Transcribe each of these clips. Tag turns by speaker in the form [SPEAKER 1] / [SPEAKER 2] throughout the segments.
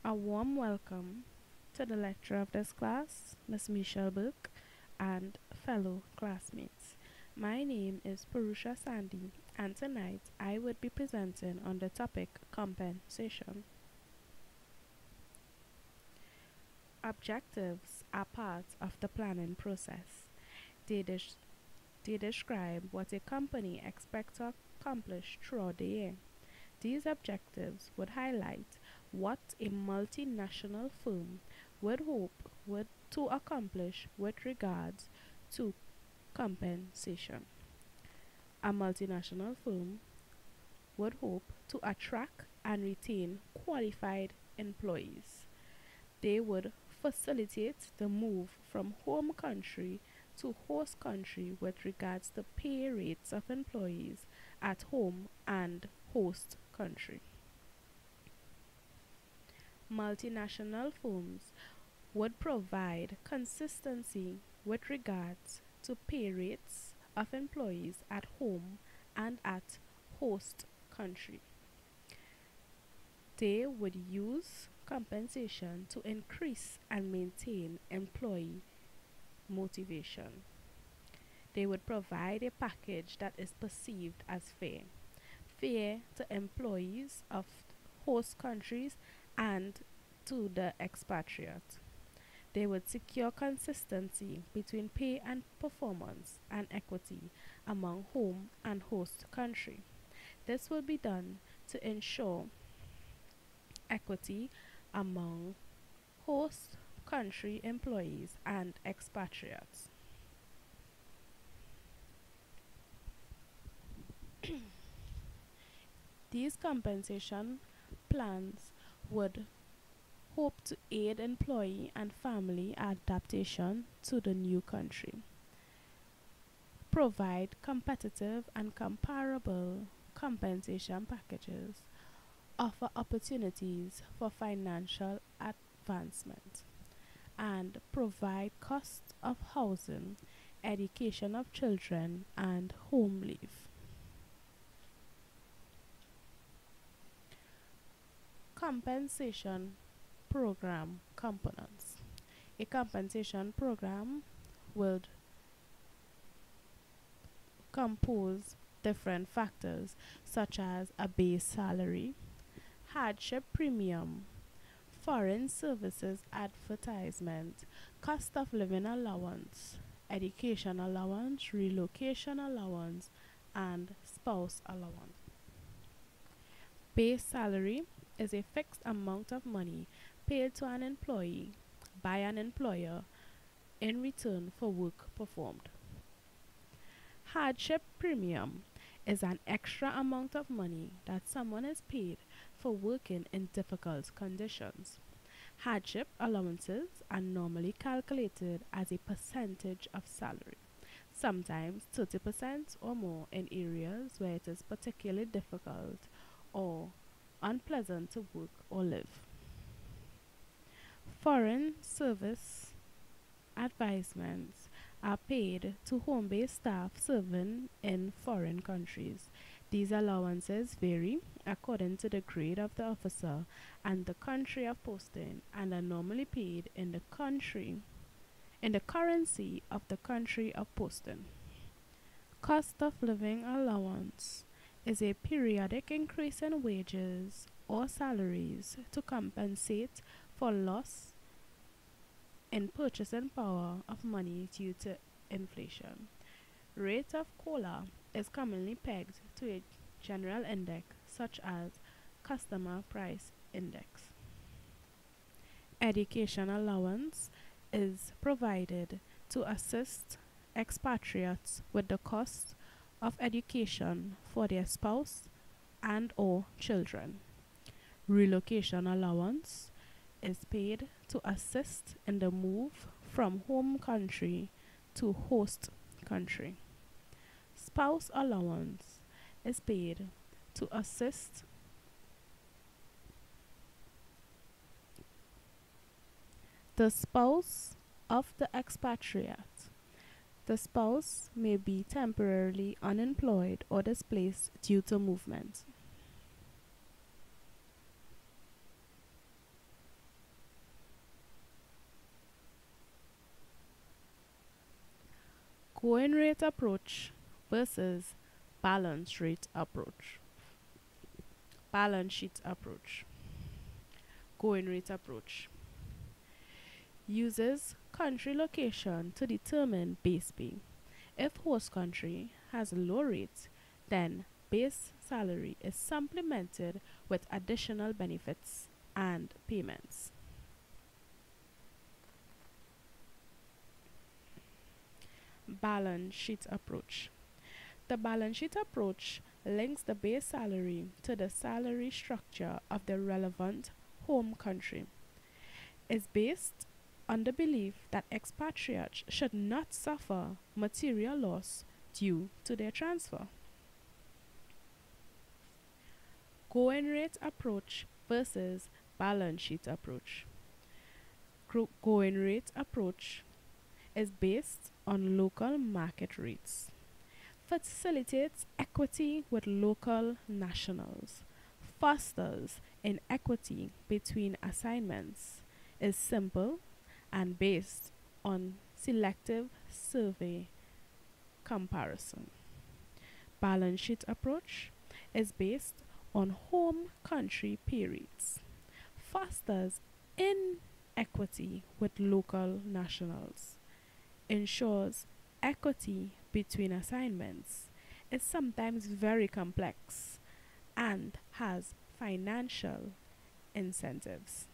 [SPEAKER 1] A warm welcome to the lecturer of this class, Miss Michelle Burke, and fellow classmates. My name is Purusha Sandhi, and tonight I would be presenting on the topic compensation. Objectives are part of the planning process. They, they describe what a company expects to accomplish throughout the year. These objectives would highlight what a multinational firm would hope to accomplish with regards to compensation. A multinational firm would hope to attract and retain qualified employees. They would facilitate the move from home country to host country with regards to pay rates of employees at home and host country. Multinational firms would provide consistency with regards to pay rates of employees at home and at host country. They would use compensation to increase and maintain employee motivation. They would provide a package that is perceived as fair to employees of host countries and to the expatriate. They would secure consistency between pay and performance and equity among home and host country. This will be done to ensure equity among host country employees and expatriates. These compensation plans would hope to aid employee and family adaptation to the new country, provide competitive and comparable compensation packages, offer opportunities for financial advancement, and provide cost of housing, education of children, and home leave. Compensation program components. A compensation program would compose different factors such as a base salary, hardship premium, foreign services advertisement, cost of living allowance, education allowance, relocation allowance, and spouse allowance. Base salary is a fixed amount of money paid to an employee by an employer in return for work performed. Hardship premium is an extra amount of money that someone is paid for working in difficult conditions. Hardship allowances are normally calculated as a percentage of salary, sometimes 30% or more in areas where it is particularly difficult or unpleasant to work or live. Foreign service advisements are paid to home-based staff serving in foreign countries. These allowances vary according to the grade of the officer and the country of posting and are normally paid in the currency of the country of posting. Cost of living allowance is a periodic increase in wages or salaries to compensate for loss in purchasing power of money due to inflation. Rate of COLA is commonly pegged to a general index such as Customer Price Index. Education allowance is provided to assist expatriates with the cost of education for their spouse and or children. Relocation allowance is paid to assist in the move from home country to host country. Spouse allowance is paid to assist the spouse of the expatriate. The spouse may be temporarily unemployed or displaced due to movement. Going rate approach versus balance rate approach. Balance sheet approach. Going rate approach uses country location to determine base pay. If host country has a low rate, then base salary is supplemented with additional benefits and payments. Balance sheet approach. The balance sheet approach links the base salary to the salary structure of the relevant home country. Is based on the belief that expatriates should not suffer material loss due to their transfer. Going rate approach versus balance sheet approach. Going rate approach is based on local market rates, facilitates equity with local nationals, fosters inequity between assignments, is simple and based on selective survey comparison. Balance sheet approach is based on home country pay rates, fosters inequity with local nationals, ensures equity between assignments, is sometimes very complex, and has financial incentives.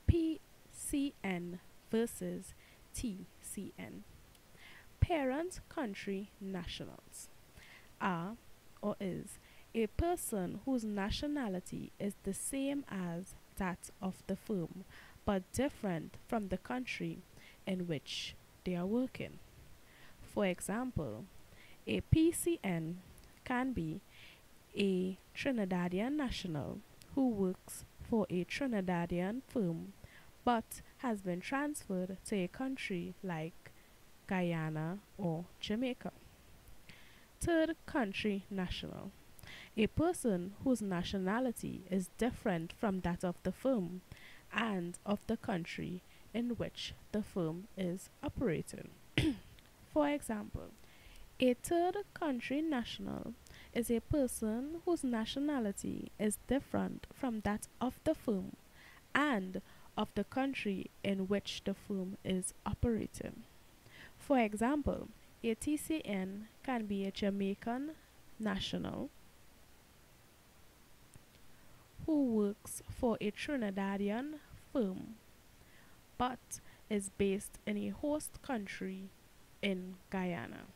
[SPEAKER 1] PCN versus TCN. Parent country nationals are or is a person whose nationality is the same as that of the firm but different from the country in which they are working. For example, a PCN can be a Trinidadian national who works for a Trinidadian firm but has been transferred to a country like Guyana or Jamaica. Third country national. A person whose nationality is different from that of the firm and of the country in which the firm is operating. For example, a third country national is a person whose nationality is different from that of the firm and of the country in which the firm is operating. For example, a TCN can be a Jamaican national who works for a Trinidadian firm but is based in a host country in Guyana.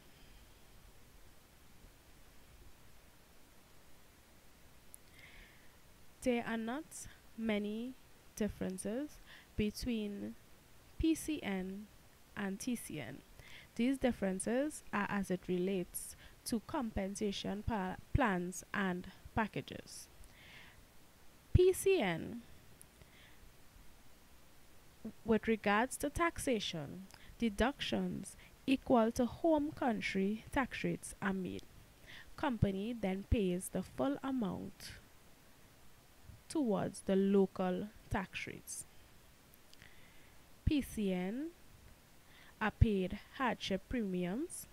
[SPEAKER 1] There are not many differences between PCN and TCN. These differences are as it relates to compensation plans and packages. PCN, with regards to taxation, deductions equal to home country tax rates are made. Company then pays the full amount towards the local tax rates. PCN are paid hardship premiums,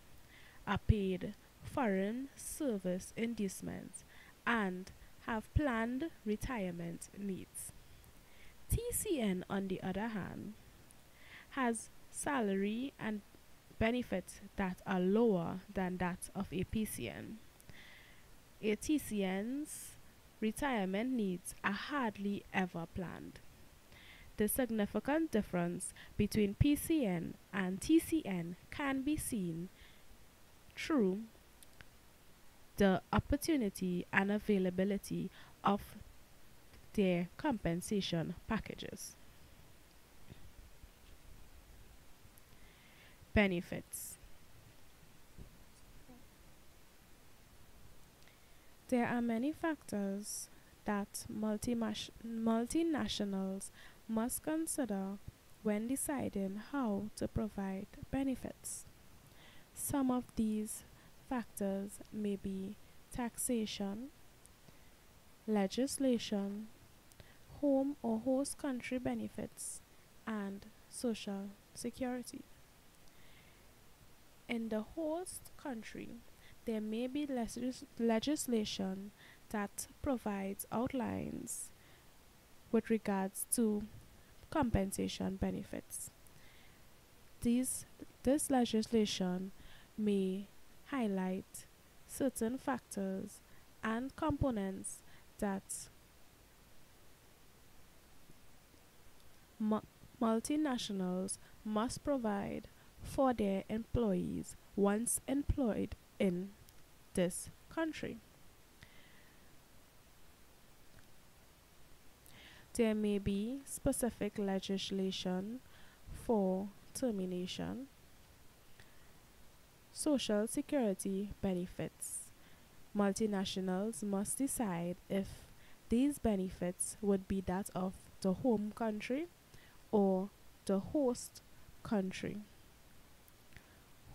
[SPEAKER 1] are paid foreign service inducements, and have planned retirement needs. TCN, on the other hand, has salary and benefits that are lower than that of a PCN. A TCN's retirement needs are hardly ever planned. The significant difference between PCN and TCN can be seen through the opportunity and availability of their compensation packages. Benefits. There are many factors that multinationals must consider when deciding how to provide benefits. Some of these factors may be taxation, legislation, home or host country benefits, and social security. In the host country, there may be legislation that provides outlines with regards to compensation benefits. These, this legislation may highlight certain factors and components that multinationals must provide for their employees once employed in this country. There may be specific legislation for termination, social security benefits. Multinationals must decide if these benefits would be that of the home country or the host country.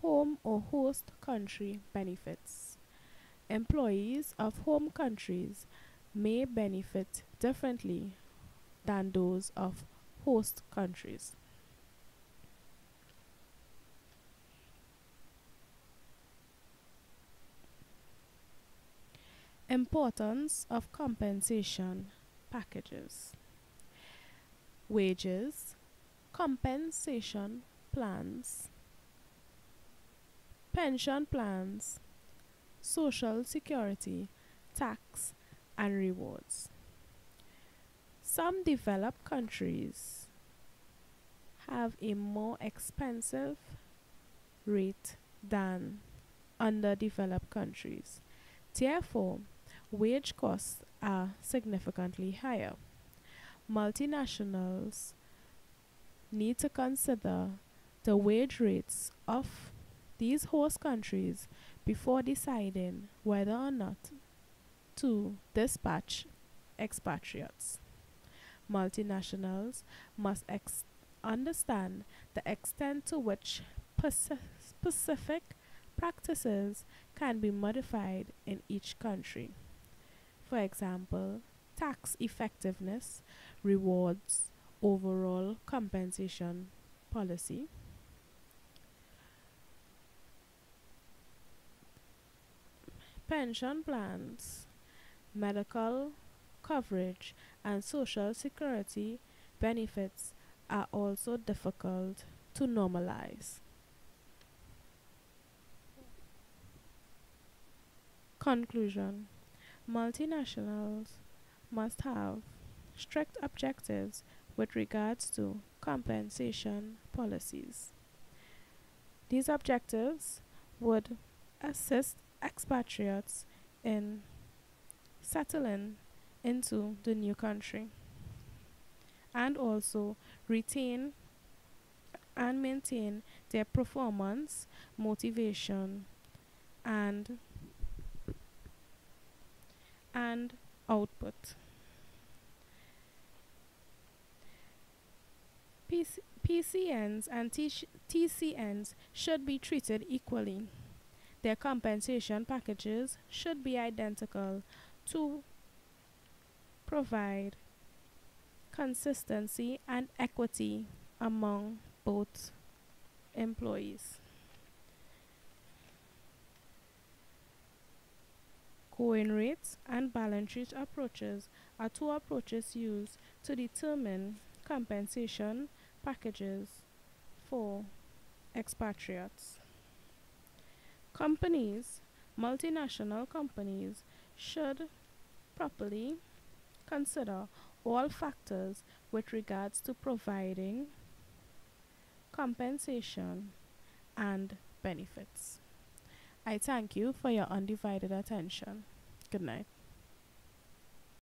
[SPEAKER 1] Home or host country benefits. Employees of home countries may benefit differently than those of host countries. Importance of compensation packages. Wages, compensation plans, pension plans, social security, tax, and rewards. Some developed countries have a more expensive rate than underdeveloped countries. Therefore, wage costs are significantly higher. Multinationals need to consider the wage rates of these host countries before deciding whether or not to dispatch expatriates. Multinationals must understand the extent to which specific practices can be modified in each country. For example, tax effectiveness rewards overall compensation policy. Pension plans, medical coverage, and social security benefits are also difficult to normalize. Conclusion: multinationals must have strict objectives with regards to compensation policies. These objectives would assist expatriates in settling into the new country and also retain and maintain their performance, motivation, and output. PCNs and TCNs should be treated equally. Their compensation packages should be identical to provide consistency and equity among both employees. Going rates and balance sheet approaches are two approaches used to determine compensation packages for expatriates. Companies, multinational companies, should properly consider all factors with regards to providing compensation and benefits. I thank you for your undivided attention. Good night.